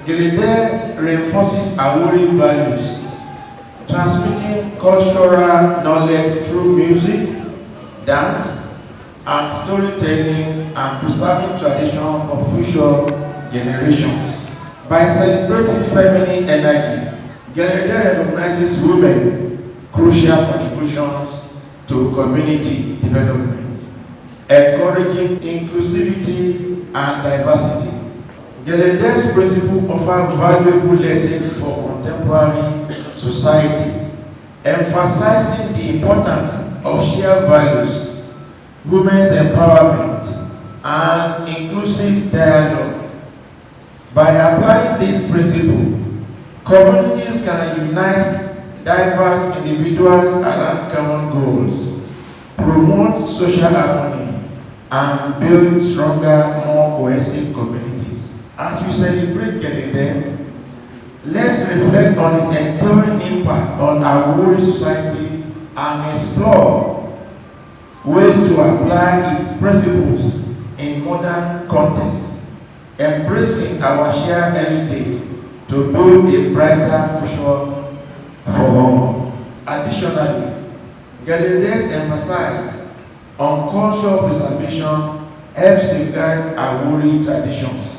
Gelede reinforces AWORI values, transmitting cultural knowledge through music, dance, and storytelling, and preserving tradition for future generations. By celebrating feminine energy, Gelede recognizes women's crucial contributions to community development, encouraging inclusivity and diversity. Gelede's principles offer valuable lessons for contemporary society, emphasizing the importance of shared values, women's empowerment, and inclusive dialogue. By applying this principle, communities can unite diverse individuals around common goals, promote social harmony, and build stronger, more cohesive communities. As we celebrate Gelede, let's reflect on its enduring impact on our AWORI society and explore ways to apply its principles in modern context, embracing our shared heritage to build a brighter future for all. Additionally, Gelede's emphasis on cultural preservation helps safeguard AWORI traditions,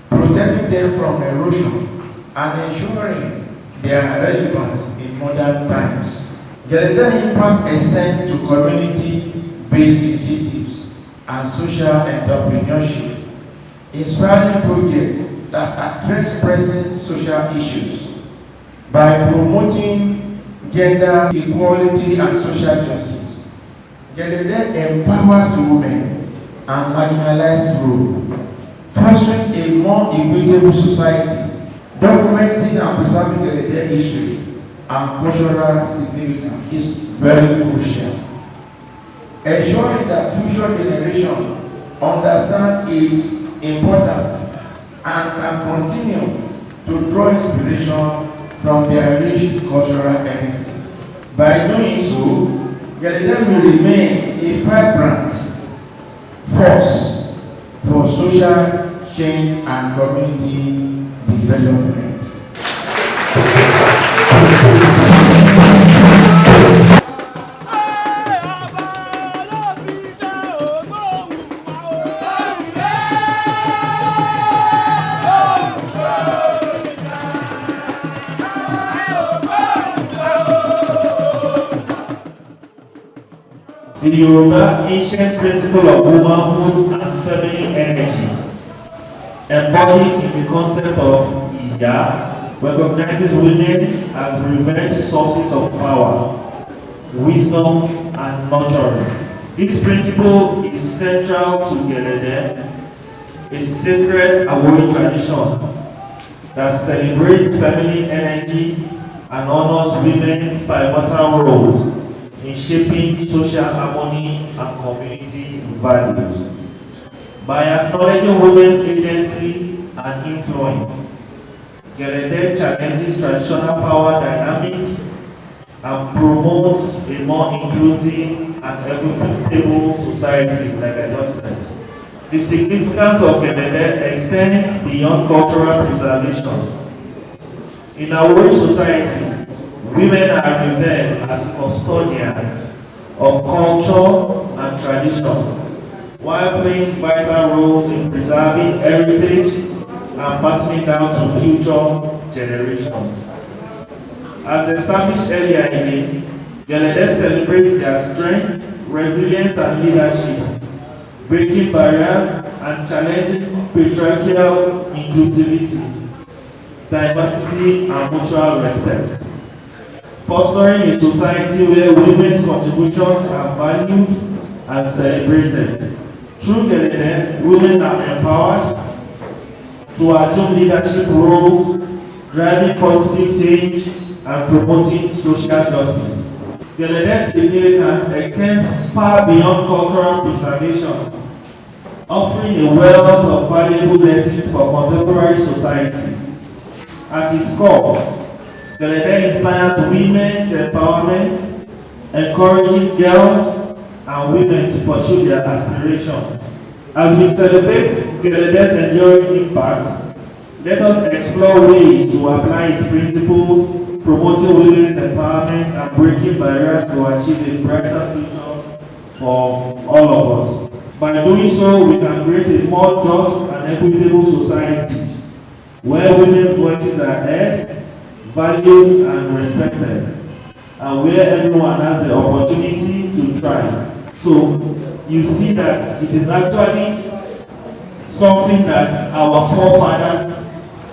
protecting them from erosion and ensuring their relevance in modern times. Gelede's impact extends to community-based initiatives and social entrepreneurship, inspiring projects that address present social issues. By promoting gender equality and social justice, Gelede empowers women and marginalized groups, fostering a more equitable society, documenting and preserving Gelede history and cultural significance is very crucial. Ensuring that future generations understand its importance and can continue to draw inspiration from their rich cultural heritage. By doing so, Gelede will remain a vibrant force for social change and community development. The Yoruba ancient principle of womanhood and feminine energy, embodied in the concept of Iya, recognizes women as revenge sources of power, wisdom, and nurturing. This principle is central to Gelede, a sacred AWORI tradition that celebrates family energy and honors women's pivotal roles in shaping social harmony and community values. By acknowledging women's agency and influence, Gelede challenges traditional power dynamics and promotes a more inclusive and equitable society, like I just said. The significance of Gelede extends beyond cultural preservation. In our society, women are revered as custodians of culture and tradition, while playing vital roles in preserving heritage and passing it down to future generations. As established earlier in Gelede celebrates their strength, resilience, and leadership, breaking barriers and challenging patriarchal inclusivity, diversity, and mutual respect. Fostering a society where women's contributions are valued and celebrated. Through Gelede, women are empowered to assume leadership roles, driving positive change and promoting social justice. Gelede's significance extends far beyond cultural preservation, offering a wealth of valuable lessons for contemporary society. At its core, Gelede inspires women's empowerment, encouraging girls and women to pursue their aspirations. As we celebrate Gelede's enduring impact, let us explore ways to apply its principles, promoting women's empowerment and breaking barriers to achieve a brighter future for all of us. By doing so, we can create a more just and equitable society where women's voices are heard, valued, and respected, and where everyone has the opportunity to thrive. So, you see that it is actually something that our forefathers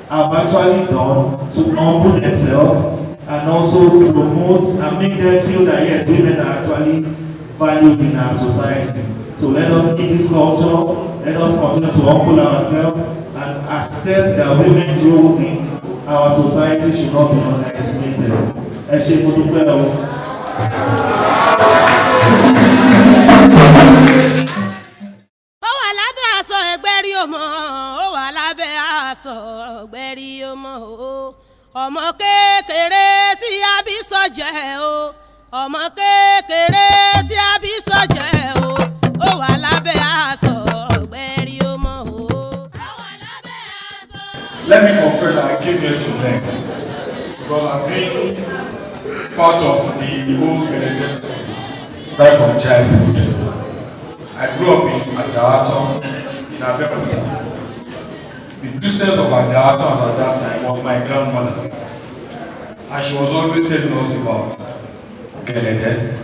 have actually done to humble themselves and also promote and make them feel that yes, women are actually valued in our society. So let us keep this culture, let us continue to humble ourselves and accept that women's roles in our society should not be underestimated. Ọmọ kékeré tí a bí sọ́jẹ́ o, ọmọ kékeré tí a bí sọ́jẹ́ o, ó wà lábẹ́ aṣọ ọ̀gbẹ́rí ọmọ o. Let me confess that I came here to learn because I've been part of the whole Gelede right from childhood. I grew up in Adawato in Abeokuta. The distance of Adawato at that time was my grandmother, and she was always telling us about Gelede.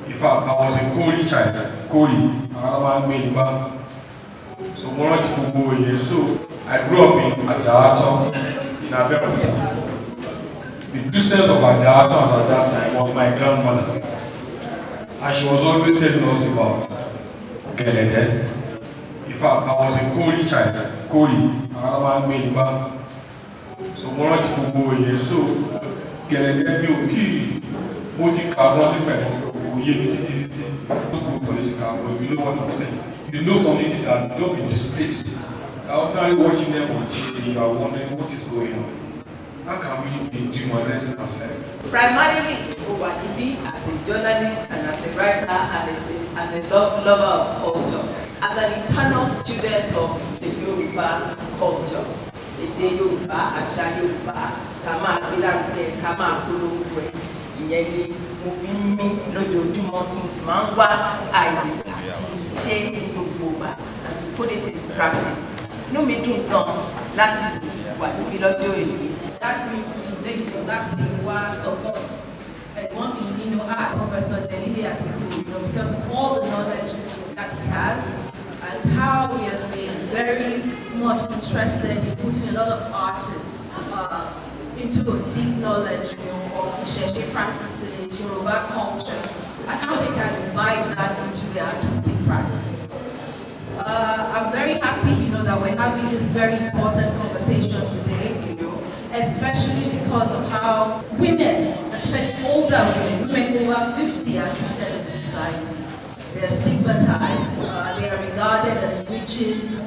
In fact, I was a Kori child, another man back. So I grew up in Adawato in Abeokuta. The distance of Adawato at that time was my grandmother, and she was always telling us about Gelede. In fact, I was a Kori child, another man back. So Gelede mi ò tí mo ti kà wọ́n nípa òye mi títí political, but you know what I'm saying. You know community that don't be displaced. I'm not watching them on TV, I'm wondering what is going on. How can we be demonizing ourselves? Primarily, Owadibi as a journalist and as a writer and as a lover of culture, as an eternal student of the Yoruba culture. Èdè Yorùbá, àṣà Yorùbá, ká máa gbé lárugẹ, ká máa polongo ẹ̀. Ìyẹn ni mo fi ń mí lójoojúmọ́ tí mo sì máa ń wá àyè àti ṣe ní gbogbo ìgbà and to put it into practice. Inú mi dùn gan láti wà níbí lọ́jọ́ èyí. That means láti wá support ẹ̀gbọ́n mi nínú art, Professor Gelede Atiku, because of all the knowledge that he has and how he has been very much interested in putting a lot of artists into a deep knowledge of Isheshe practices, Yoruba culture, and how they can invite that into their artistic practice. I'm very happy, that we're having this very important conversation today, especially because of how women, especially older women over 50, are treated in the society. They are stigmatized, they are regarded as witches,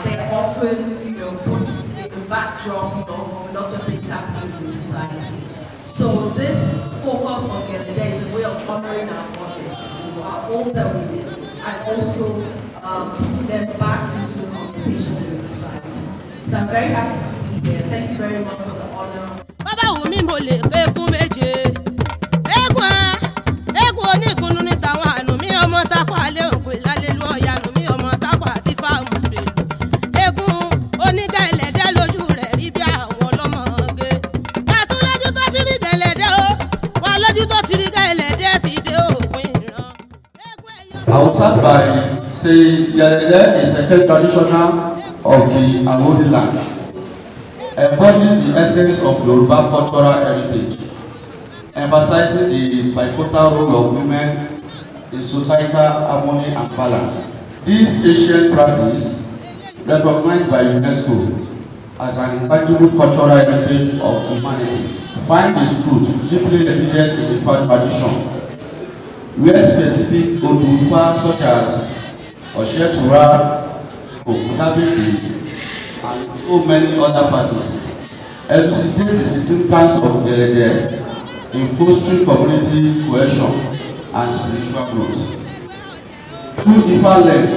they are often, put in the backdrop of a lot of things happening in society. So this focus on Gelede is a way of honoring our mothers, our older women, and also putting them back into the conversation in the society. So I'm very happy to be here. Thank you very much for the honor. Baba wumi mo le keku meje. Egu onígunnu ni tàwọn àánú mi ọmọ tápà lé òkú ìlàlélú ọ̀yànú mi ọmọ tápà àti fáàmù sèlú. Egun oníga ẹlẹ́dẹ̀ lójú rẹ̀ rí bí àwọn ọlọ́mọge. Wà tún lójú tó ti rí gẹ̀lẹ́dẹ̀ o. Wà lójú tó ti rí gẹ̀lẹ́dẹ̀ ti dé òpin ìran. I will start by saying Gelede is a traditional of the Aworiland. Embodies the essence of Yoruba cultural heritage, emphasizing the pivotal role of women in societal harmony and balance. This ancient practice, recognized by UNESCO as an intangible cultural heritage of humanity, finds its root deeply embedded in the tradition, where specific Odufa such as Oshetura, Okudabeki, and so many other persons elucidate the significance of Gelede in fostering community cohesion and spiritual growth. Through Ifa lens,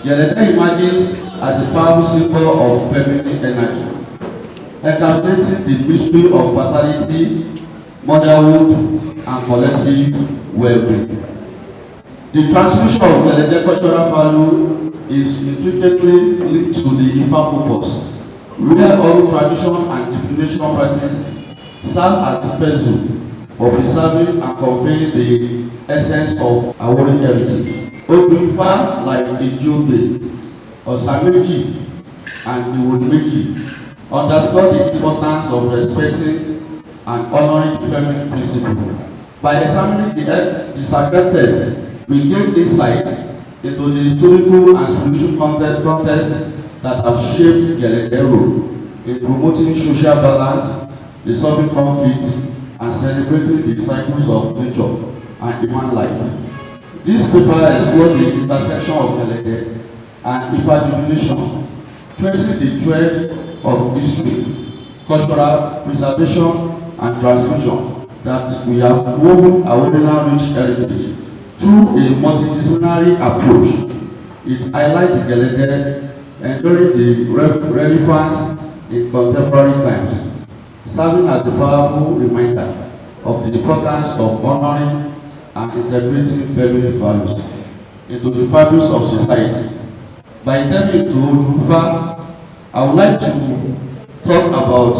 Gelede emerges as a powerful symbol of feminine energy, encapsulating the mystery of fertility, motherhood, and collective well-being. The transmission of Gelede cultural value is intricately linked to the Ifa purpose, where oral tradition and divination practice serve as the vessel for preserving and conveying the essence of AWORI heritage. Oduifa like Ejiobe, Osameji, and Iwodimeji underscore the importance of respecting and honoring the feminine principle. By examining the sacred text, we gain insight into the historical and spiritual context that have shaped Gelede role in promoting social balance, resolving conflicts, and celebrating the cycles of nature and human life. This paper explores the intersection of Gelede and Ifa divination, tracing the thread of history, cultural preservation, and transmission that we have woven Aworiland's rich heritage through a multidisciplinary approach. It highlights Gelede enduring the relevance in contemporary times, serving as a powerful reminder of the importance of honoring and integrating feminine values into the fabrics of society. By delving into Odufa, I would like to talk about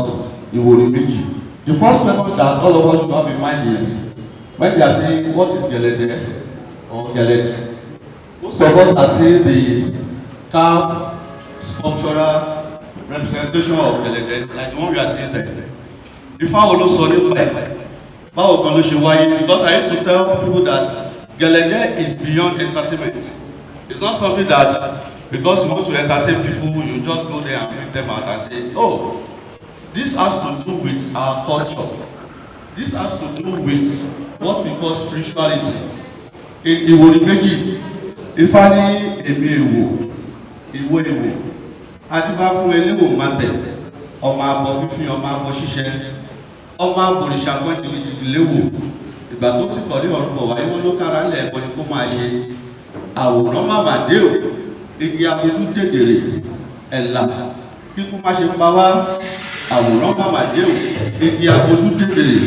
Iwodimeji. The first question that all of us should have in mind is, when they are saying, what is Gelede or Gelede? Most of us are seeing the carved sculptural representation of Gelede, like the one we are seeing there. Before I will solve it, because I used to tell people that Gelede is beyond entertainment. It's not something that because you want to entertain people, you just go there and bring them out and say, oh, this has to do with our culture. This has to do with what we call spirituality. In Iwodimeji, Ifá ní èmi èwò, ìwọ èwò, adífá fún eléwò mátẹ̀, ọmọ abọ fífi, ọmọ abọ ṣíṣẹ, ọmọ abòrìṣà kan jìgìjìgì léwò. Ìgbà tó ti kọ̀ ní ọ̀rùn bọ̀ wáyé wọn ló kára ńlẹ̀ ẹ̀kọ́ ni kó máa ṣe. Àwòrán màmá dé o, igi abẹ́lú dèdèrè, ẹ̀là, kíkú má ṣe pa wá. Àwòrán màmá dé o, igi abẹ́lú dèdèrè.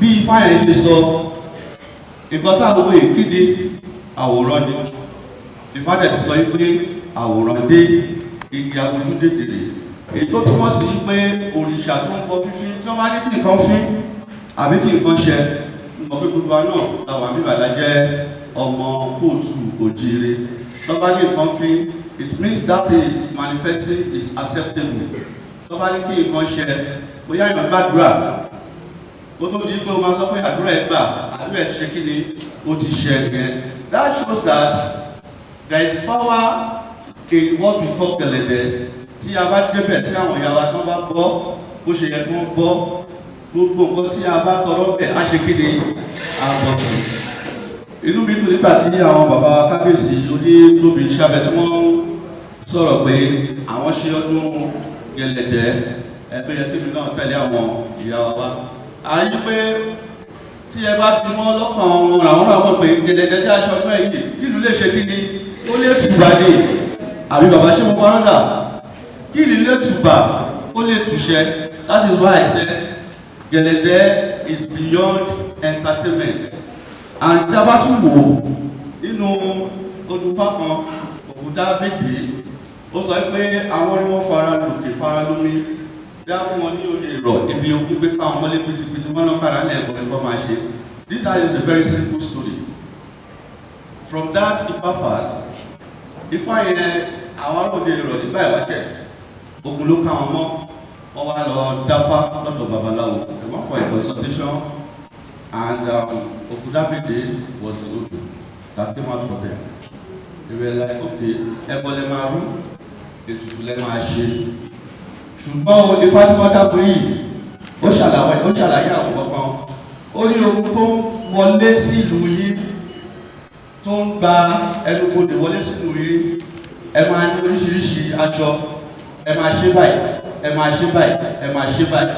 Bí Ifá yẹn ṣe sọ, ìgbà táwọn owó ìkéde àwòrán ni. Ifá dẹ̀ ti sọ pé àwòrán dé, igi abẹ́lú dèdèrè. Èyí tó túmọ̀ sí pé òrìṣà tó ń bọ fífi tí wọ́n bá ní kí nǹkan fín àbí kí nǹkan ṣe, nǹkan pé gbogbo náà làwọn àmì ìbàdàn jẹ́ ọmọ kóòtù òjìire. Tó bá ní nǹkan fín, it means that is manifesting is acceptable. Tó bá ní kí nǹkan ṣe, bóyá ìmọ̀ gbàdúrà kó tó di pé o máa sọ pé àdúrà ẹ gbà àdúrà ẹ ṣe kí ni ó ti ṣe ẹ̀gẹ́. That shows that there is power in what we call Gelede. Tí a bá débẹ̀ tí àwọn ìyá wa tí wọ́n bá gbọ́ bó ṣe yẹ kí wọ́n gbọ́ gbogbo nǹkan tí a bá tọrọ bẹ̀ á ṣe kí ni àbọ̀ sí. Inú mi dùn nígbà tí àwọn bàbá wa kábíyèsí oní tóbi sábẹ́ tí wọ́n sọ̀rọ̀ pé àwọn ṣe ọdún Gelede ẹgbẹ́ yẹn kébì náà tẹ̀lé àwọn ìyá wa wá. A rí pé tí ẹ bá bí wọ́n lọ́kàn wọn àwọn náà mọ̀ pé Gelede tí a ṣe ọdún ẹ̀yìn kí ìlú lè ṣe kí ni ó lè tùbà ní àbí bàbá ṣé mo parọ́ sà kí ìlú lè tùbà ó lè túṣẹ. That is why I said Gelede is beyond entertainment. And tí a bá tún wò nínú olùfà kan òkúta bèbè ó sọ pé àwọn ni wọ́n fara lòkè fara lómi dá fún wọn ní oyè ìrọ̀ ibi ogún pé káwọn mọ́lé pitipiti wọn náà kára lẹ́ẹ̀kọ́ ẹ̀kọ́ máa ṣe. This is a very simple story. From that Ifá fast Ifá yẹn àwọn aróde ìrọ̀ nígbà ìwáṣẹ̀ ogun ló ká wọn mọ́ wọ́n wá lọ dáfá lọ́dọ̀ babaláwo they went for a consultation and Okudabede was the Odu that came out for them. They were like, okay, ẹbọ lẹ máa rú ètùtù lẹ máa ṣe. Ṣùgbọ́n Ifá tí wọ́n dábò yìí ó ṣàlàyé àwọn kankan. Ó ní ogun tó ń wọlé sí ìlú yìí tó ń gba ẹnubodè wọlé sínú yìí ẹ máa ní oríṣiríṣi aṣọ ẹ máa ṣe báyìí ẹ máa ṣe báyìí ẹ máa ṣe báyìí.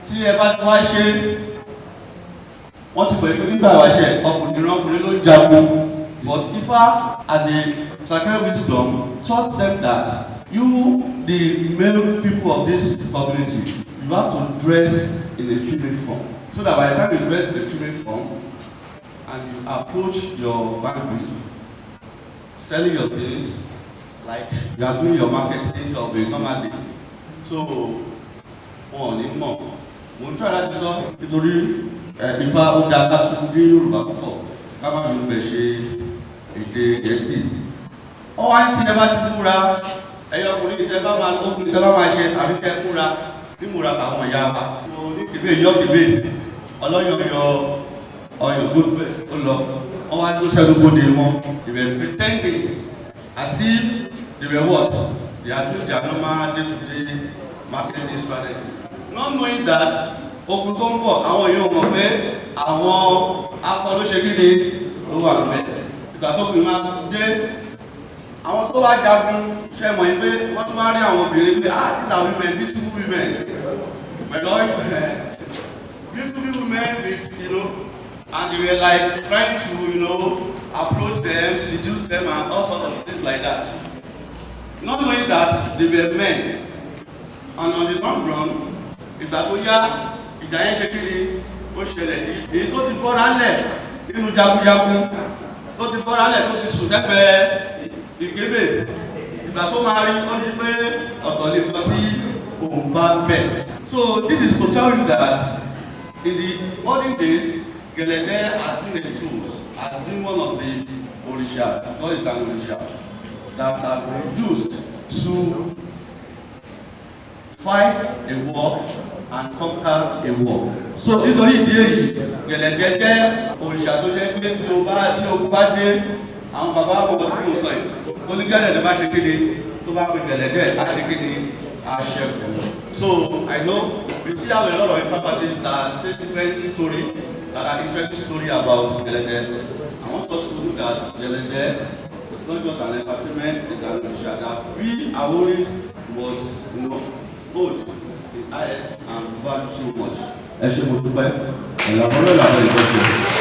Tí ẹ bá ti wá ṣe wọ́n ti pẹ̀lú nígbà wáṣẹ̀ ọkùnrin ló jagun. But Ifá as a sacred wisdom taught them that you, the male people of this community, you have to dress in a female form. So that by the time you dress in a female form and you approach your boundary, selling your things, like you are doing your marketing of a normal day. So, wọn ò ní mọ̀. Mo ń try láti sọ nítorí Ifá ó dá ká tún ní Yorùbá púpọ̀ ká má mi bẹ̀ ṣe èdè Gẹ̀ẹ́sì. Ọwọ́ àti ẹ bá ti múra ẹyọ ọkùnrin ìtẹ́ bá máa ṣe àbí kẹ́ múra ní múra àwọn ìyá wa. Mo ní kébé yọ kébé ọlọ́yọ̀yọ ọyọ̀ gbogbo ó lọ. Wọ́n wá ló sẹ́nu bóde wọn. They were pretending as if they were what? They are doing their normal day-to-day marketing strategy. Not knowing that ogun tó ń bọ̀ àwọn èèyàn mọ̀ pé àwọn akọlóṣe kíni ló wà níbẹ̀. Ìgbà tó kì í máa dé àwọn tó bá jagun ṣe mọ̀ pé wọ́n tún wá rí àwọn obìnrin pé these are women, beautiful women. Pẹ̀lú beautiful women with and they were like trying to approach them, seduce them and all sorts of things like that. Not knowing that they were men. And on the long run, ìgbà tó yá ìjà yẹn ṣe kiri ó ṣẹlẹ̀ èyí tó ti bọ́ra lẹ̀ nínú jagunjagun tó ti bọ́ra lẹ̀ tó ti sùn sẹ́gbẹ̀ẹ́ ìgbébè ìgbà tó máa rí ó ní pé ọ̀tọ̀ lè lọ sí òun bá bẹ̀. So this is to tell you that in the olden days Gelede has been a tool, has been one of the Orisha, God is an Orisha, that has been used to fight a war and conquer a war. So nítorí ìdí èyí Gelede jẹ́ òrìṣà tó jẹ́ pé tí o bá dé àwọn bàbá àwọn ọmọ tí mo sọ yìí ó ní Gelede bá ṣe kéde tó bá pe Gelede á ṣe kéde á ṣẹ́gun. So I know we still have a lot of emphasis that say different story that are interesting story about Gelede. I want us to know that Gelede is not just an entertainment, it's an òrìṣà that we Aworis was both the highest and value so much. Ẹ ṣé mo dúpẹ́. Ìlànà ìlànà ìjọsìn.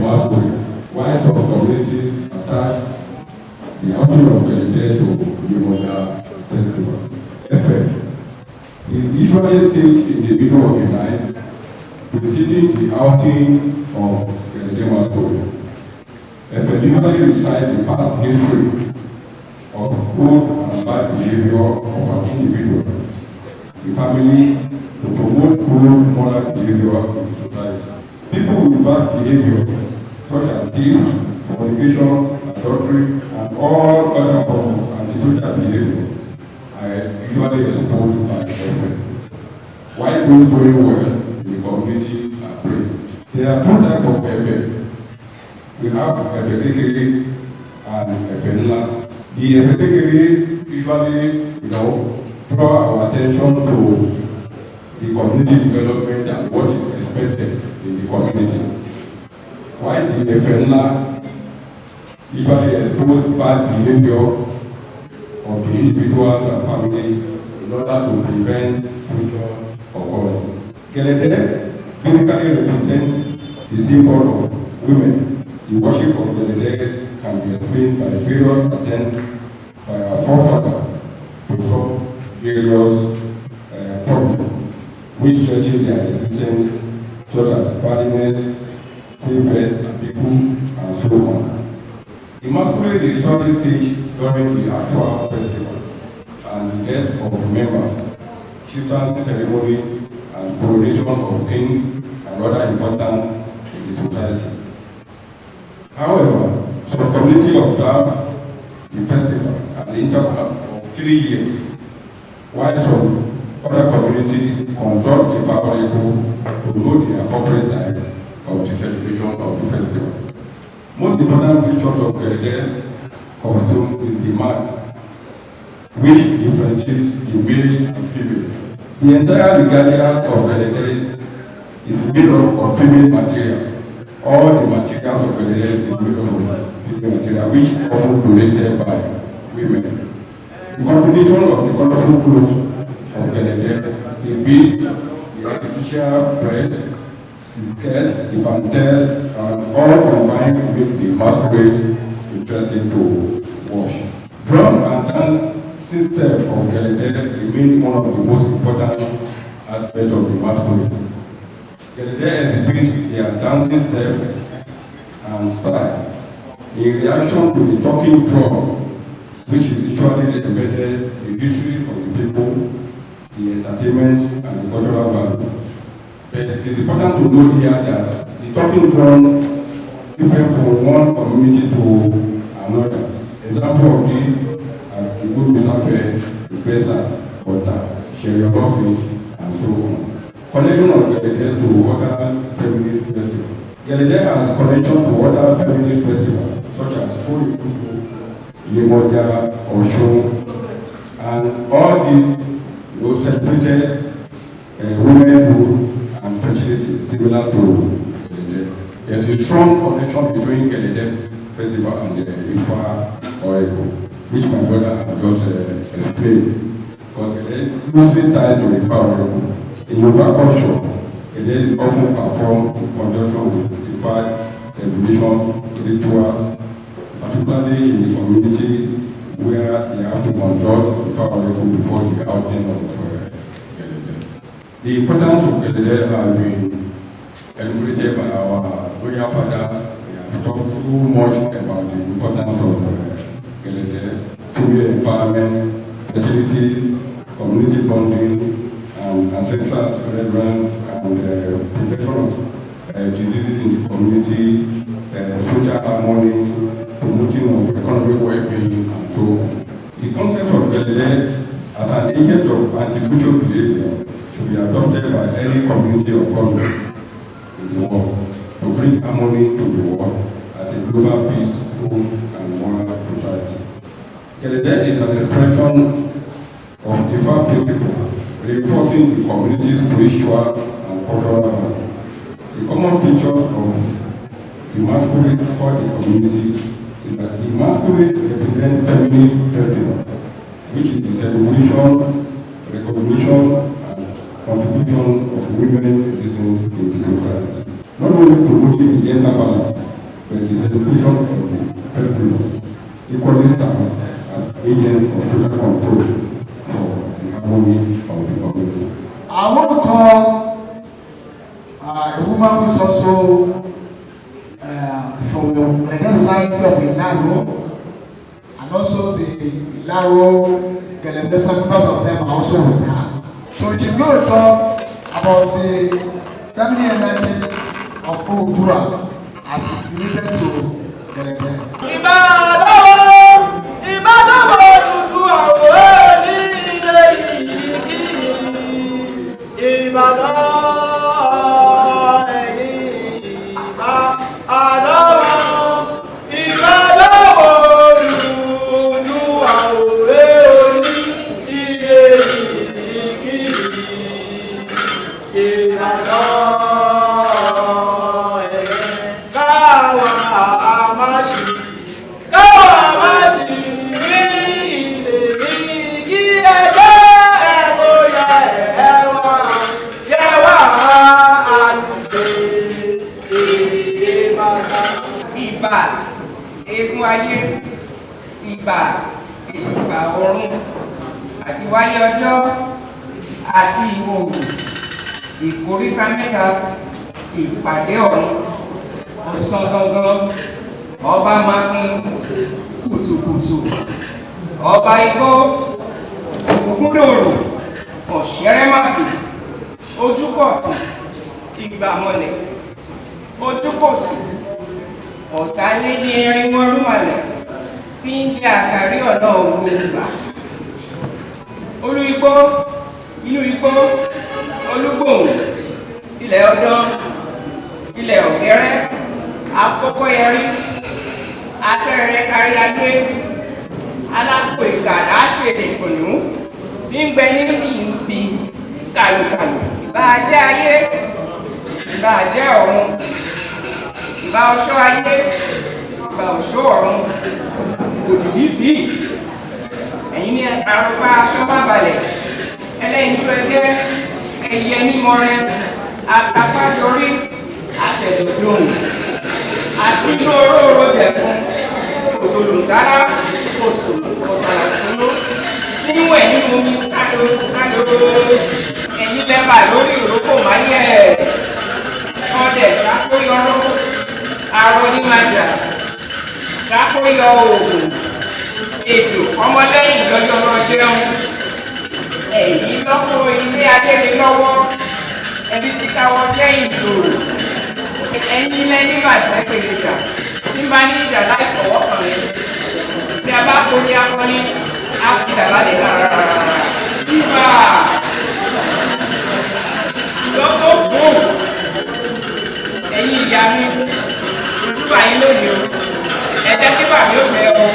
masquerade, while some communities attach the outing of Gelede to the Mother Festival. Effect is usually staged in the middle of the night, preceding the outing of Gelede masquerade. Effect usually recites the past history of good and bad behavior of an individual, the family, to promote good moral behavior in the society. People with bad behavior, such as thieves, fornication, adultery, and all other forms of antisocial behavior, are usually exposed by the government. While those doing well in the community are praised. There are two types of effect. We have effectively and effectless. The effectively usually, draw our attention to the community development and what is expected in the community. While the effectless usually expose bad behavior of the individuals and family in order to prevent future occurrence. Gelede basically represents the symbol of women. The worship of Gelede can be explained by various attempts by our forefathers to solve various problems which threaten their existence, such as barrenness, seabed, people, and so on. The masquerade is usually staged during the actual festival and the death of members, chieftaincy ceremony, and coronation of king and other important in the society. However, some community observe the festival at the interval of 3 years, while some other communities consult the favorable to know the appropriate time of the celebration of the festival. Most important features of Gelede costume is the mark, which differentiates the male and female. The entire regalia of Gelede is made up of female materials. All the materials of Gelede is made up of female material, which often donated by women. The combination of the colorful clothes of Gelede, the bead, the artificial breast, skirt, the mantle, and all combined to make the masquerade interesting to watch. Drum and dance system of Gelede remain one of the most important aspects of the masquerade. Gelede exhibit their dancing steps and style in reaction to the talking drum, which is usually embedded in the history of the people, the entertainment, and the cultural value. But it is important to note here that the talking drum differs from one community to another. Example of this are the good Misape, the Pesa, Kota, Sherry, and so on. Connection of Gelede to other feminist festivals. Gelede has connection to other feminist festivals such as Awori, Yemoja, Oshun, and all these celebrated womanhood and fertility similar to Gelede. There's a strong connection between Gelede festival and the Ifa or Eko, which my brother has just explained. Because Gelede is closely tied to Ifa or Eko. In Yoruba culture, Gelede is often performed in conjunction with Ifa evolution rituals, particularly in the community where they have to consult Ifa or Eko before the outing of Gelede. The importance of Gelede has been enumerated by our royal fathers. We have talked so much about the importance of Gelede, female empowerment, fertilities, community bonding, and ancestral reverence, and protection of diseases in the community, social harmony, promoting of economic well-being, and so on. The concept of Gelede as an agent of anti-social behavior should be adopted by any community or country in the world to bring harmony to the world as a global peaceful and moral society. Gelede is an expression of the Ifa principle, reinforcing the community's spiritual and cultural value. The common feature of the masquerade for the community is that the masquerade represents feminist festival, which is the celebration, recognition, and contribution of women's existence in the society. not only promoting the gender balance, but the education of the festival equally serve as agent of social control for the harmony of the community. I want to call a woman who is also from the Society of Ilaro, and also the Ilaro Gelede, members of them are also with her. So she's going to talk about the family energy of Odua as it's related to Gelede. Ìbà eégún ayé, ìbà ìsìnbà ọ̀run, àti wáyé ọjọ́ àti ìwòwò, ìkóríta mẹ́ta, ìpàdé ọ̀run, ọ̀sán gangan, ọba makin, kùtùkùtù, ọba igbó, ògúndòrò, ọ̀ṣẹ́rẹ́màdù, ojúkọ̀tún, ìgbàmọ̀lẹ̀, ojúkòsì, ọ̀tàlénírinwó rúmọlẹ̀ tí ń jẹ́ àkàrí ọ̀nà ògbóǹgbà. Olú igbó, inú igbó, olúgbòhùn, ilẹ̀ ọdán, ilẹ̀ ọ̀gẹ́rẹ́, afọ́kọ́yẹrí, atẹ́rẹrẹ kárí adé, alápò ìkàdá ṣèlè kùnú, tí ń gbẹ ní ìbí kàlùkàlù. Ìbàjẹ́ ayé, ìbàjẹ́ ọ̀run, ìbà ọ̀ṣọ́ ayé, ìbà ọ̀ṣọ́ ọ̀run, òjìjí fi ẹ̀yin ní àrùbá aṣọ má balẹ̀, ẹlẹ́yin tó ẹgẹ́, ẹyẹ mímọ́ rẹ, àtàpájọrí, àtẹ̀dọ̀dọ̀hùn, àti inú oróró dẹ̀kun, òṣòlùsára, òṣàlàsúló, níwẹ̀ nínú omi kájọ, ẹ̀yin lẹ́bà lórí ìrókò máyẹ̀, ọdẹ kákóyọrọ, arọ ní májà, kákóyọ oògùn, ètò ọmọlẹ́yìn lọ́jọ́ jẹun, ẹ̀yìn lọ́kọ̀ ilé adéle lọ́wọ́, ẹbí ti káwọ́ sẹ́yìn ìṣòro, ẹ̀yìn lẹ́ni màtẹ́ pèlèjà, tí bá ní ìjà láì fọwọ́ kan rẹ̀, tí a bá kórí akọni, á fi ìjà lálẹ́ lára. Ìbà lọ́kọ̀ fún ẹ̀yin ìyá mi, ojúbà yín lónìí o, ẹ̀jẹ̀ tí bàbá yóò fẹ́ o.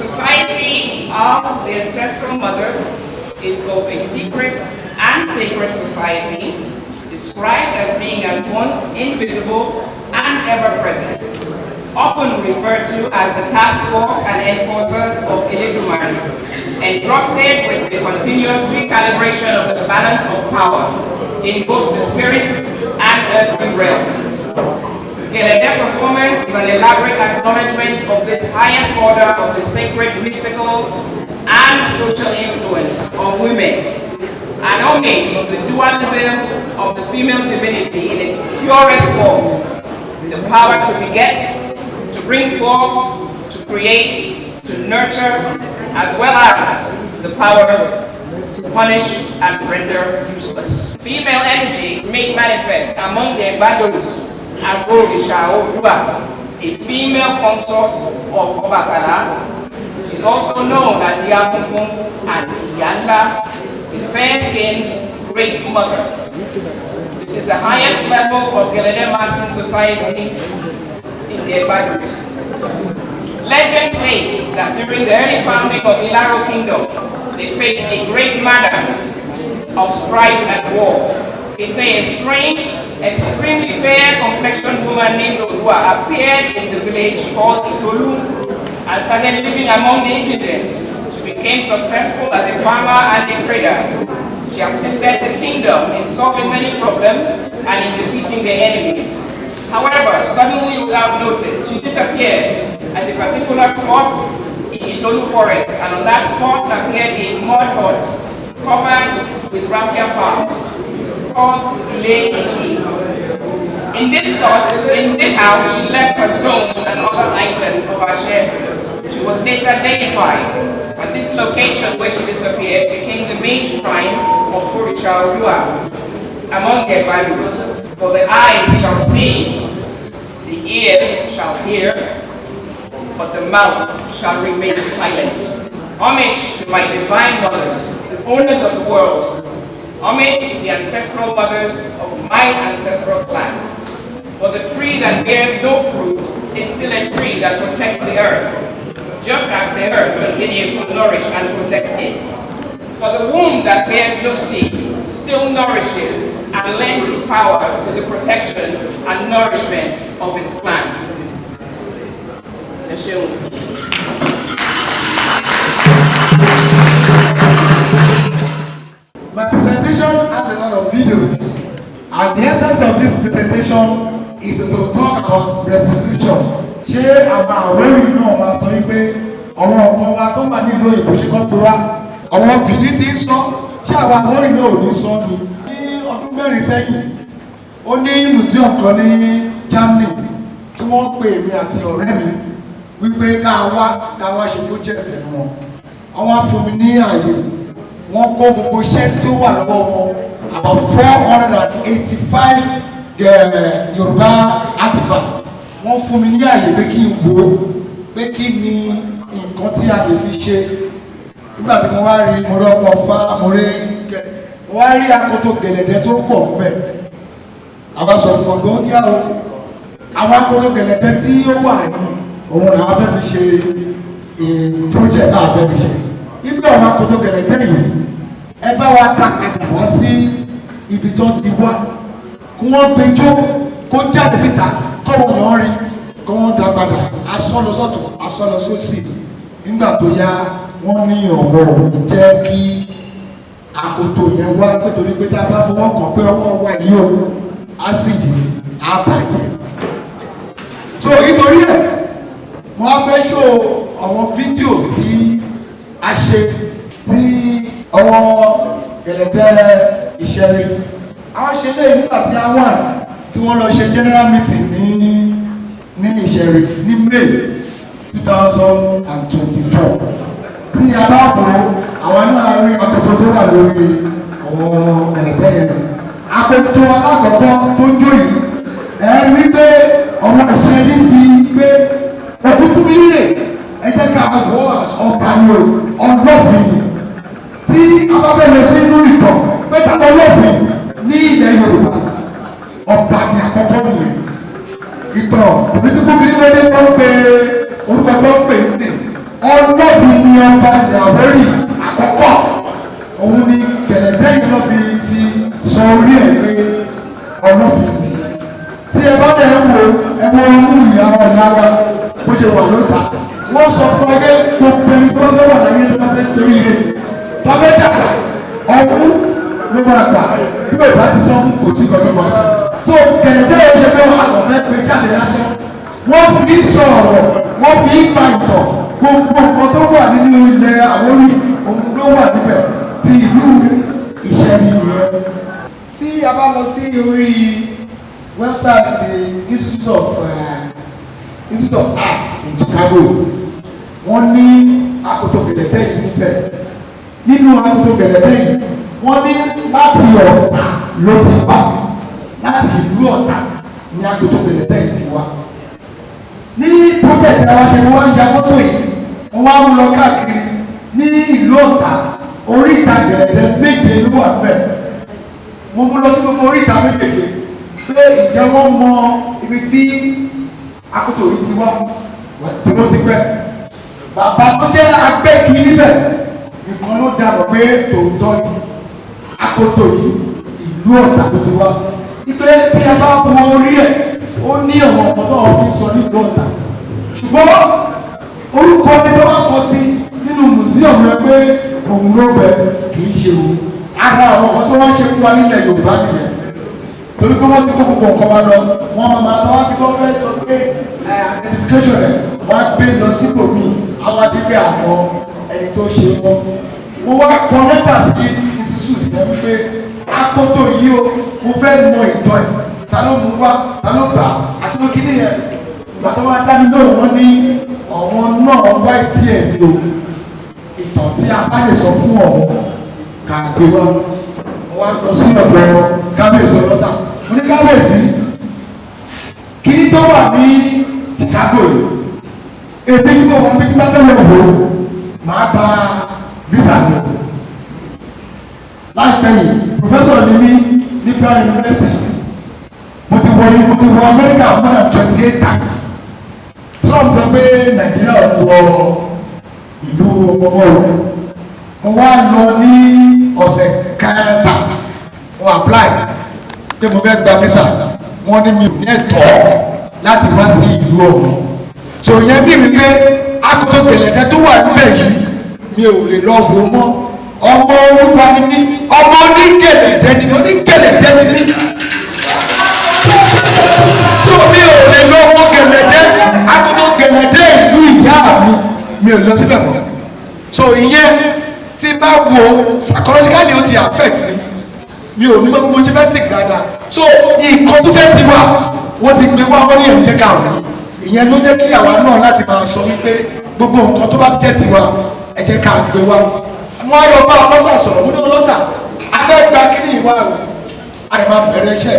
Society of the ancestral mothers is both a secret and sacred society, described as being at once invisible and ever-present, often referred to as the task force and enforcers of Eledumare, entrusted with the continuous recalibration of the balance of power in both the spirit and earthly realm. Gelede performance is an elaborate acknowledgement of this highest order of the sacred, mystical, and social influence of women, an homage of the dualism of the female divinity in its purest form, the power to beget, to bring forth, to create, to nurture, as well as the power to punish and render useless. Female energy is made manifest among the Embadoos as Aworiland'S, a female consort of Obakala. She is also known as the Yakufun and Yanda, the fair-skinned great mother. This is the highest level of Gelede masculine society in the Embadoos. Legend states that during the early founding of Ilaro Kingdom, they faced a great manner of strife and war. They say a strange, extremely fair complexioned woman named Odua appeared in the village called Itolu and started living among the indigents. She became successful as a farmer and a trader. She assisted the kingdom in solving many problems and in defeating their enemies. However, suddenly without notice, she disappeared at a particular spot in Itolu Forest, and on that spot appeared a mud hut covered with raffia palms called Gelede. In this house, she left her stones and other items of her share. She was later deified, but this location where she disappeared became the main shrine of Aworiland'S among their values. For the eyes shall see, the ears shall hear, but the mouth shall remain silent. Homage to my divine mothers, the owners of the world. Homage to the ancestral mothers of my ancestral clan. For the tree that bears no fruit is still a tree that protects the earth, just as the earth continues to nourish and protect it. For the womb that bears no seed still nourishes and lends its power to the protection and nourishment of its plants. My presentation has a lot of videos, and the essence of this presentation is to talk about restitution. Ṣé àwọn Awori náà máa sọ wípé àwọn ọmọ wa tó wà nílùú òyìnbó ṣe kọ́ pé wá àwọn Benin ti ń sọ, ṣé àwọn Awori náà ò ní sọ ni? Ní ọdún mẹ́rin sẹ́yìn, ó ní museum kan ní Germany tí wọ́n pè mí àti ọ̀rẹ́ mi wípé ká wá ṣe project pẹ̀lú wọn. Àwọn á fún mi ní ààyè, wọ́n kó gbogbo iṣẹ́ tí ó wà lọ́wọ́ wọn, about 485 Yorùbá artifacts. Wọ́n fún mi ní àyè pé kí n wo pé kí ni nǹkan tí a lè fi ṣe. Nígbà tí mo wá rí mo rọ́pọ̀ fá mo wá rí akoto gẹ̀lẹ̀dẹ́ tó pọ̀ níbẹ̀. Àwa sọ fún ọgbọ́n yá o, àwọn akoto gẹ̀lẹ̀dẹ́ tí ó wà ní òun làwọn fẹ́ fi ṣe project a fẹ́ fi ṣe. Nígbà àwọn akoto gẹ̀lẹ̀dẹ́ yìí ẹ bá wa dá padà wá sí ibi tó ti wá kí wọ́n gbé jó kó jáde síta kọ́wọ́ yàn rí kọ́ wọ́n dá padà asọ́lọ́sọ́tọ̀ asọ́lọ́sọ́sì. Nígbà tó yá wọ́n ní ọ̀wọ́ jẹ́ kí akoto yẹn wá nítorí pé tá a bá fọwọ́ kàn pé ọwọ́ wa yìí o ásìdì á bàjẹ́. So nítorí ẹ̀ wọ́n á fẹ́ ṣó àwọn fídíò tí a ṣe tí ọwọ́ gẹ̀lẹ́dẹ́ ìṣẹ̀lẹ̀ àwọn ṣe lé nígbà tí a wà tí wọ́n lọ ṣe general meeting ní Ìṣẹ̀rẹ̀ ní May 2024. Tí a bá bọ̀ àwọn náà rí akoto tó wà lórí àwọn ẹ̀lẹ́gbẹ́ yẹn. Akoto alákọ̀ọ́kọ́ tó ń jó yìí ẹ rí pé ọmọ ìṣẹ́lẹ̀ fi pé ẹkú fún mi nílé ẹ jẹ́ ká wọ́ ọba ní ọlọ́fin tí a bá bẹ̀rẹ̀ sí inú ìtàn pé ta ọlọ́fin ní ilẹ̀ Yorùbá ọba ní àkọ́kọ́ nìyẹn. Ìtàn òbí tí kúbi nílé tó ń pe orúkọ tó ń pè sí ọlọ́fin ní ọba ilẹ̀ Awori àkọ́kọ́. Òun ni Gelede yìí lọ́ fi sọ orí ẹ̀ pé ọlọ́fin ni. Tí ẹ bá dẹ̀ ń wo ẹgbẹ́ ọmú ìyá ọ̀nà wa bó ṣe wà lóta wọ́n sọ fún ẹgbẹ́ gbogbo ẹni tó bá wà láyé tó bá fẹ́ torí rẹ̀ tó bá dàgbà ọ̀hún ló máa gbà bí bẹ́ẹ̀ bá ti sọ kò tí kò tó wá sí. tó Gelede yóò ṣe pé wọn àgbọ̀n fẹ́ pé jáde lásán wọ́n fi sọ̀rọ̀ wọ́n fi gba ìtọ̀ gbogbo nǹkan tó wà nínú ilẹ̀ Awori òun ló wà níbẹ̀ ti ìlú Ìṣẹ̀lẹ̀ rẹ̀. Tí a bá lọ sí orí wẹ́bsáìtì Institute of Art in Chicago wọ́n ní akoto Gelede yìí níbẹ̀. Nínú akoto Gelede yìí wọ́n ní láti Ọ̀tà ló ti wá láti ìlú Ọ̀tà ní akoto Gelede yìí ti wá. Ní project àwọn ṣe ni wọ́n ń ya fọ́tò yìí wọ́n wá mú lọ káàkiri ní ìlú Ọ̀tà oríta Gelede méje ló wà bẹ́ẹ̀. Mo mú lọ sí gbogbo oríta méjèèjì pé ìjẹ́ wọ́n mọ ibi tí akoto yìí ti wá tó ló ti pẹ́. Bàbá tó jẹ́ agbẹ́kì níbẹ̀ nìkan ló dàbọ̀ pé tòótọ́ yìí akoto yìí ìlú Ọ̀tà tó ti wá. Ipe tí a bá bu orí ẹ̀ ó ní ọ̀wọ̀n ọ̀pọ̀ náà fi sọ nílùú Ọ̀tà. Ṣùgbọ́n orúkọ ni tó wá kọ sí nínú museum rẹ pé òun ló bẹ kì í ṣe òun. Ara àwọn wọ́n ṣe fún wa nílẹ̀ Yorùbá nìyẹn torí pé wọ́n ti kó gbogbo nǹkan wa lọ wọ́n máa lọ wá bí wọ́n fẹ́ sọ pé identification rẹ̀ wọ́n á gbé lọ sípò mi àwọn adigun àmọ́ ẹni tó ṣe wọ́n. mo wá kọ lẹ́tà sí institute yẹn wípé akoto yìí o mo fẹ́ mọ ìtàn ẹ̀ ta ló mú wá ta ló gbà àti mo kí nìyẹn ìgbà tó máa dá mi lóhùn wọn ní ọ̀wọ́n náà wá ìdí ẹ̀ ní o ìtàn tí a bá lè sọ fún ọ̀hún kà gbé wá wá lọ sí ọ̀dọ̀ kábíyèsí ọlọ́tà mo ní kábíyèsí kí ní tó wà ní Chicago yìí èdè tí mo wà ní tí bá fẹ́ lọ wò máa gba visa mi láìpẹ́ yìí professor ní mí ní Brown University mo ti wọ America more than 28 times Trump sọ pé Nàìjíríà wọ ìlú ọmọ rẹ mo wá lọ ní ọ̀sẹ̀ kẹta mo apply pé mo fẹ́ gba visa wọ́n ní mi ò ní ẹ̀tọ́ láti wá sí ìlú ọ̀hún so yẹn bí mi pé akoto Gelede tó wà níbẹ̀ yìí mi ò lè lọ wò mọ́ ọmọ orúkọ ni mí ọmọ ní Gelede ni mo ní Gelede ni mí so mi ò lè lọ wò Gelede akoto Gelede ìlú ìyá mi ò lọ síbẹ̀ fún so ìyẹn tí bá wo psychologically ó ti affect mi ò ní mo ṣe fẹ́ tì dáadáa so nǹkan tó jẹ́ tiwa wọ́n ti gbé wá wọ́n ní ẹ̀jẹ̀ ká òní ìyẹn ló jẹ́ kí àwa náà láti máa sọ wípé gbogbo nǹkan tó bá ti jẹ́ tiwa ẹ̀jẹ̀ ká gbé wá wọ́n á yọ bá ọlọ́tà sọ̀rọ̀ mo ní ọlọ́tà a fẹ́ gba kíní ìwà o a lè máa bẹ̀rẹ̀ iṣẹ́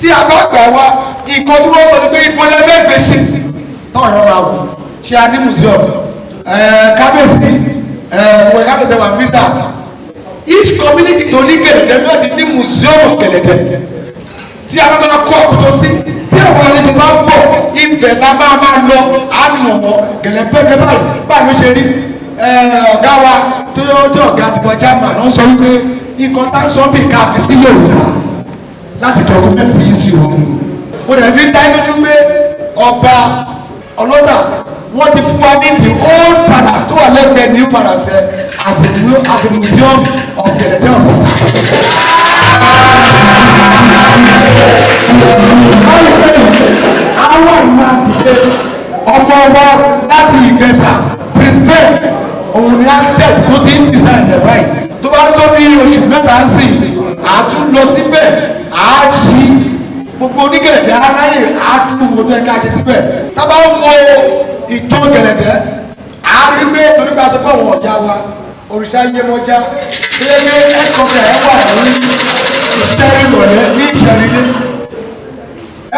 tí a bá gbà wá nǹkan tí wọ́n sọ ni pé ibo lẹ fẹ́ gbé sí táwọn èèyàn máa wò ṣe a ní museum kábíyèsí kábíyèsí wà visa each community tó ní Gelede ní láti ní museum Gelede tí a máa kó àkótó sí tí àwọn àlejò bá ń bọ̀ ibẹ̀ la máa lọ àmọ̀ wọn Gelede báyìí ló ṣe rí ọ̀gá wa tó jẹ́ ọ̀gá ti kọjá mà ló ń sọ wípé nǹkan tá ń sọ bí ká fi sí Yorùbá láti dọ̀kúmẹ́ntì ìṣù wọn. mo dẹ̀ fi dá lójú pé ọba ọlọ́dà wọ́n ti fún wa ní the old palace tó wà lẹ́gbẹ̀ẹ́ new palace as a museum of Gelede of Ọ̀tà. àwọn ìmọ̀ àdìgbé ọmọ wa láti Ìgbẹ̀sà Brisbane òun ni architect tó ti ń design ẹ̀ báyìí tó bá tó bí oṣù mẹ́ta ń sìn àtún lọ síbẹ̀ àá ṣí gbogbo onígẹ̀lẹ̀dẹ aráyè àdúgbò tó ẹ̀ka ṣe síbẹ̀ tábà ń wo ìtàn Gelede àárígbé torí pé a sọ pé àwọn ọ̀yá wa òrìṣà Yemọja gbégbé ẹ̀kọ́bẹ̀ ẹ̀ wà ní ìṣẹ́rí ìrọ̀lẹ́ ní ìṣẹ́rílé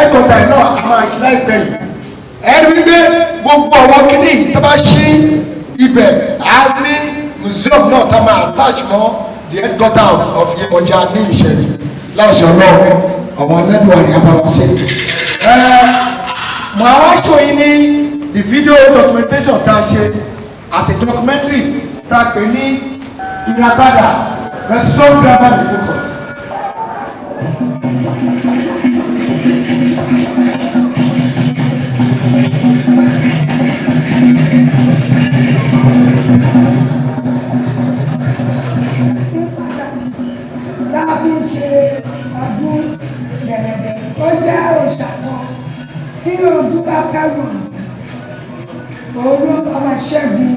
ẹ̀kọ́ta náà a máa ṣe láìpẹ́ yìí ẹ̀rígbé gbogbo ọwọ́ kìíní tó bá ṣí ibẹ̀ á ní museum náà tá máa attach mọ́ the headquarter of Yemọja ní ìṣẹ́rí láṣọ náà ọmọ ẹlẹ́dùn àbáwá ṣe. mo àwọn aṣọ yìí ní the video documentation tá a ṣe as a documentary tá a pè ní ìràpadà restore grammar and focus. Láàbí ṣe ọdún Gelede ó jẹ́ òòṣà kan tí ojú bá kẹ́gùn òun ló bá ṣẹ́gun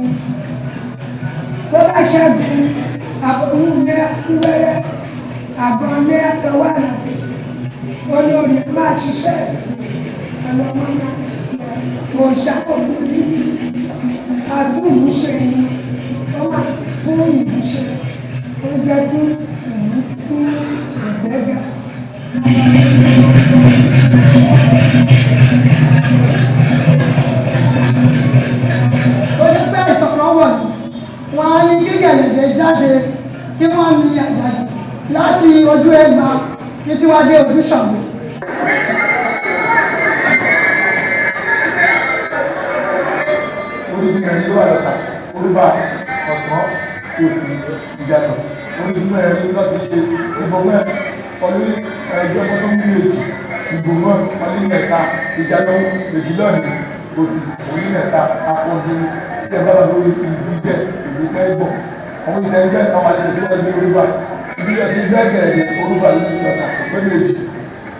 tó bá ṣẹ́gun àbòrún ní wẹ́rẹ́ àgbọn ní ẹ̀tọ́wọ́ àlàbèsè olórí máa ṣiṣẹ́ ọlọ́mọ náà òòṣà ògùn ní àtúnṣe yìí ó máa fún ìbùṣe ó jẹ́ kí fún ìgbẹ́gà. Onígbà ìṣọ̀kan wọ̀ ní wọ́n á ní kí Gelede jáde kí wọ́n ní àjàjì láti ojú ẹgbà títí wá dé ojú ṣọ̀gbìn. Orí ẹni wà lọ́ta, orí bá ọ̀tọ̀ òsì ìjàdọ̀. Orí ẹni lọ́ti ṣe ìbọ̀wẹ́ ọlú ẹjọ́ tó ń méjì ìgbòmọ̀ ọdún mẹ́ta ìjàdọ̀ méjì lọ́nà òsì orí mẹ́ta akọ̀ọ̀dún ìjọba lórí ìbí bẹ́ẹ̀ ìbí pẹ́ gbọ̀n. Àwọn ìṣẹ́ ẹgbẹ́ àwọn àlejò tí wọ́n gbé orí bá Ibi ẹni gbẹ́gẹ̀rẹ̀ orúkọ àlejò ìjọba pé méjì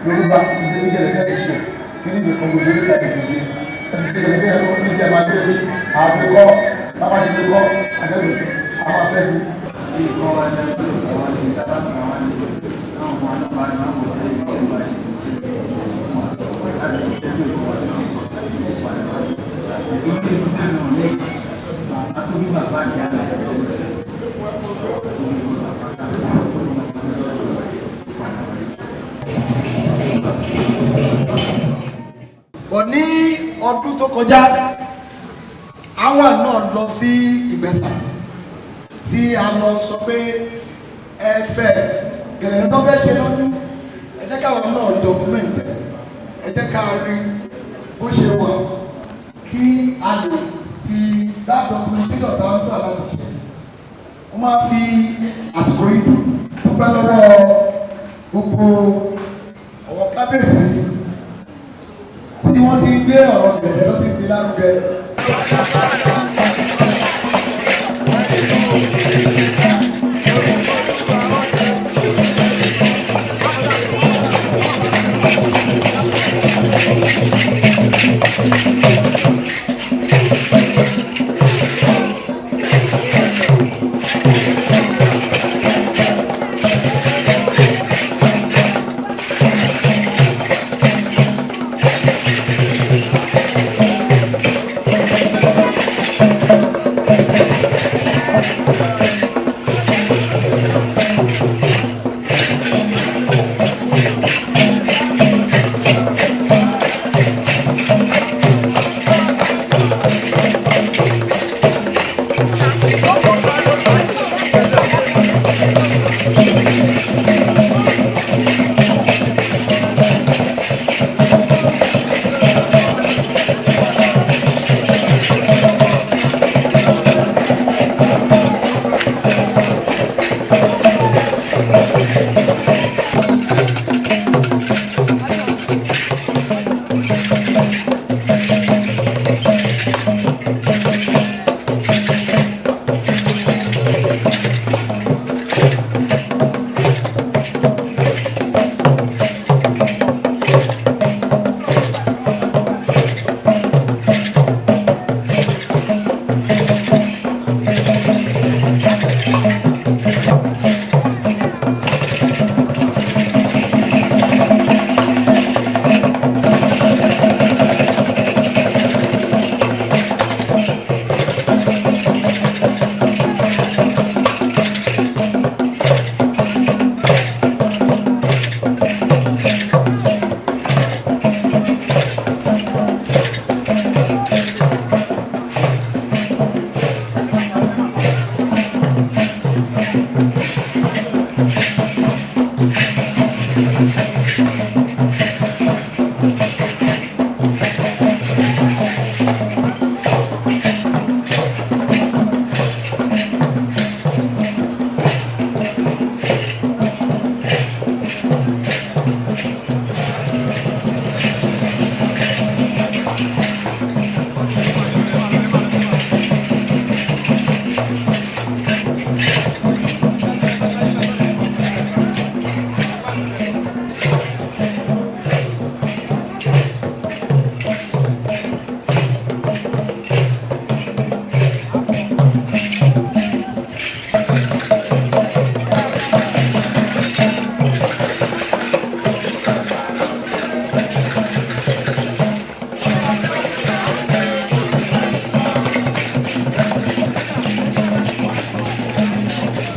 lórúkọ ìdílé gẹ̀rẹ́gẹ́ ìṣe tí níbi kan gbogbo nígbà ìdílé ẹsì tí gẹ̀rẹ́gẹ́ ẹ̀rọ ní ìjẹ́ máa gbé sí àbíkọ́ bàbá ìdílé kọ́ àjẹ́bù àwọn afẹ́sí. Bọ̀ ní ọdún tó kọjá àwọn náà lọ sí Ìgbẹ̀sà tí a lọ sọ pé ẹ fẹ́ Gẹ̀lẹ́dẹ́ tó fẹ́ ṣe lọ́dún ẹ jẹ́ káwọn náà dọ́kúmẹ̀ntì ẹ jẹ́ ká rí bó ṣe wà kí a lè fi dá documentation tá a ń tọ́ láti ṣe. Wọ́n máa fi àsìkò yìí dúpẹ́ lọ́wọ́ gbogbo ọ̀wọ́ kábíyèsí tí wọ́n ti gbé ọ̀rọ̀ Gẹ̀lẹ́dẹ́ ló ti gbé lárugẹ.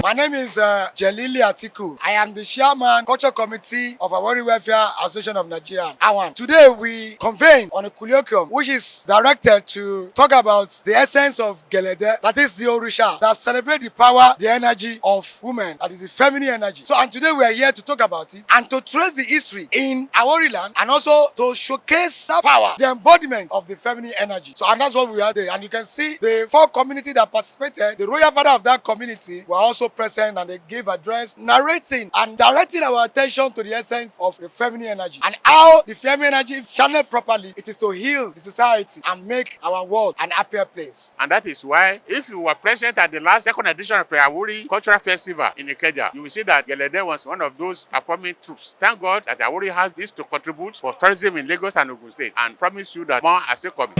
My name is Gelede Atiku. I am the chairman, culture committee of AWORI Welfare Association of Nigeria, AWAN. Today we convene on a colloquium which is directed to talk about the essence of Gelede, that is the Orisha, that celebrate the power, the energy of women, that is the feminine energy. So, and today we are here to talk about it and to trace the history in Aworiland and also to showcase that power, the embodiment of the feminine energy. So, and that's what we are there. And you can see the 4 communities that participated. The royal father of that community were also present. present and they give address, narrating and directing our attention to the essence of the feminine energy and how the feminine energy, if channeled properly, it is to heal the society and make our world an happier place. And that is why, if you were present at the last second edition of the AWORI Cultural Festival in Ikeja, you will see that Gelede was one of those performing troops. Thank God that AWORI has this to contribute for tourism in Lagos and Ogun State, and promise you that more are still coming.